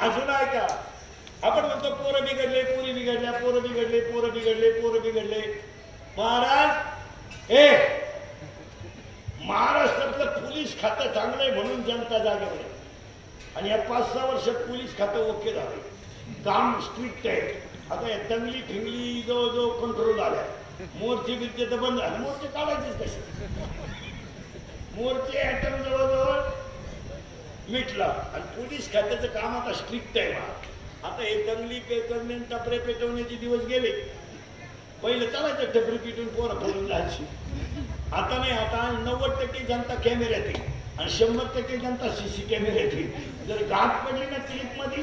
अजून आहे का? आपण म्हणतो पोरं बिघडले, पोरी बिघडल्या, पोरं बिघडले, पोरं बिघडले, पोरं बिघडले. महाराज महाराष्ट्रातलं पोलीस खातं चांगलंय म्हणून जनता जागेवर आहे. आणि या 5-6 वर्षात पोलीस खातं ओके झालं, काम स्ट्रिक्ट आहे. आता या दंगली फिंगली जवळजवळ कंट्रोल झाल्या. मोर्चे बिर्चे तर बंद झाले, मोर्चे काढायचेच कसे. मोर्चे ऍटम जवळजवळ मिटला आणि पोलीस खात्याचं काम आता स्ट्रिक्ट आहे. आता हे दंगली करणे, टपरे पेटवण्याचे दिवस गेले. पहिलं चालायचं टपरी पिटून पोरं पडून जायची. आता नाही, आता 90% जनता कॅमेऱ्यात आहे आणि 100% जनता CC कॅमेऱ्यात आहे. जर गाठ पडली ना क्लिप मध्ये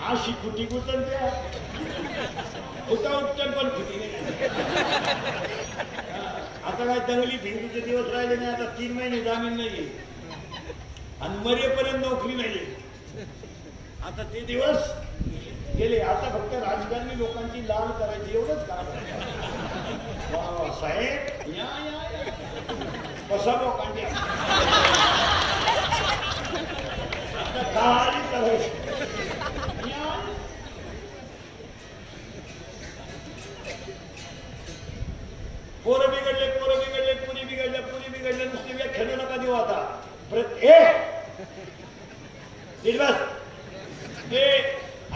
अशी खुटी गुतन द्या होता उपचार पण खुटी नाही. आता काय दंगली भिंगलीचे दिवस राहिले नाही. आता 3 महिने जामीन नाहीये आणि मरेपर्यंत नोकरी नाहीये. आता ते दिवस गेले. आता फक्त राजकारणी लोकांची लाल करायची एवढंच काम साहेब. या कसा लोकांची आता काही करायचं. पोरं बिघडले, पोरं बिघडले, पुरी बिघडल्या, पुरी बिघडल्या. नुसती व्याख्यान नका देऊ आता.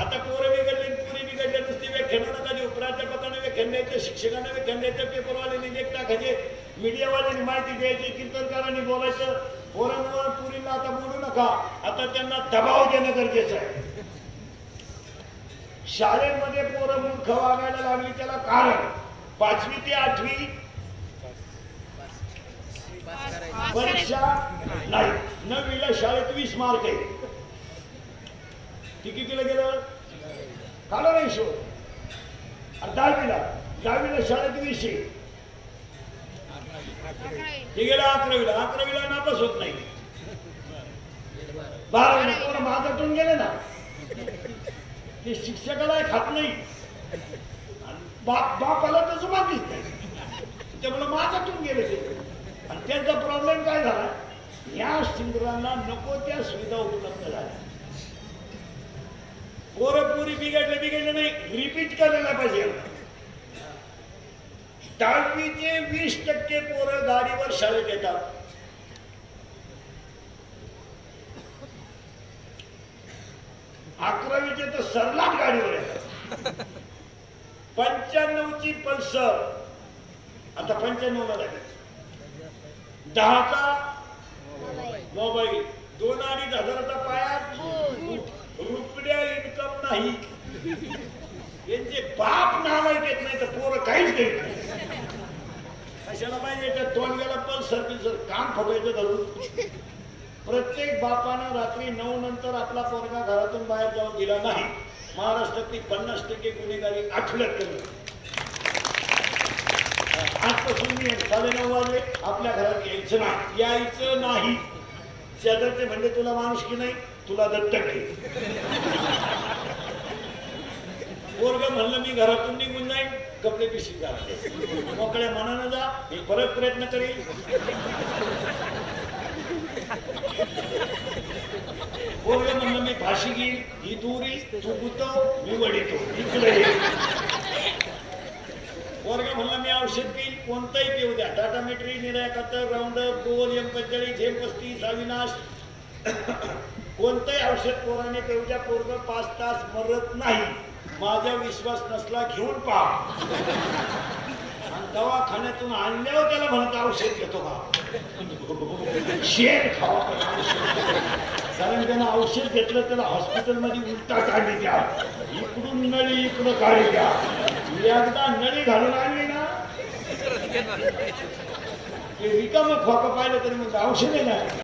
आता पोरं बिघडले, पुरी बिघडल्या, नुसती व्याख्यान नका देऊ. प्राध्यापकांना व्याख्यान द्यायचं, शिक्षकांना व्याख्यान द्यायचं, पेपरवाल्यांनी लेख टाकायचे, मीडियावाल्यांनी माहिती द्यायची, कीर्तनकारांनी बोलायचं. पोरांवर पुरीला आता बोलू नका. आता त्यांना दबाव देणं गरजेचं आहे. शाळेमध्ये पोरं मूर्ख वागायला लागली त्याला कारण 5वी ते 8वी परीक्षा नाही. 9वीला शाळेत 20 मार्क आहे. कितीला गेलं काढा नाही शोध. 10वीला शाळेत 20 आहे. ते गेलं 11वीला नापास होत नाही. 12वीला कोण माझ्यातून गेले ना ते शिक्षकाला खात नाही. बापाला त्याचं माहितीच नाही, त्यामुळे माझ्यातून गेले ते. आणि त्यांचा प्रॉब्लेम काय झाला, या सिंदुरांना नको त्या सुविधा उपलब्ध झाल्या. पोरं पुरी बिघडले नाही, रिपीट करायला पाहिजे. 10वीचे 20% पोरं गाडीवर शाळेत येतात. 11वीचे तर सरलाट गाडीवर येतात. 95ची पल्सर आता 95ला लागेल. 10चा मोबाईल, 2-2.5 हजाराचा पायात रुपया इन्कम नाही. यांचे बाप नावायला येत नाही तर पोरं काहीच देत नाही. कशाला पाहिजे त्या तोंडग्याला पल्सर काम फटायचं धरून. प्रत्येक बापानं रात्री 9 नंतर आपला पोरगा घरातून बाहेर जाऊन दिला नाही. महाराष्ट्रातली 50% गुन्हेगारी आठवड्यात कमी. आजपासून मी 9:30 वाजले आपल्या घरात यायचं नाही. शेजारचे म्हणजे तुला माणूस की नाही, तुला दत्तक घे. पोरग म्हणलं मी घरातून निघून जाईन, कपडे पिशवी घालते, मोकळ्या मनानं जा. मी परत प्रयत्न करेन. पोरग म्हणलं मी फाशी घेईन, ही दुरी तू गुतव, मी वडीतो इकडे. पोरग म्हणलं मी औषध पिईल, कोणताही पिऊ द्या, टाटा मेट्री, निराकतर, राऊंडअप, गोल, M45, M35, अविनाश, कोणतंही औषध पोराने पिऊ द्या. पोरग 5 तास मरत नाही. माझा विश्वास नसला घेऊन पहा. दवाखान्यातून आणल्यावर त्याला म्हणत औषध घेतो का, शेर खावा. कारण त्यानं औषध घेतलं त्याला हॉस्पिटलमध्ये उलटा काढली द्या, इकडून नळी इकडं काढली द्या. एकदा नळी घालून आणली ना ते रिकामं खोकं पाहिलं तरी मग औषध आहे ना.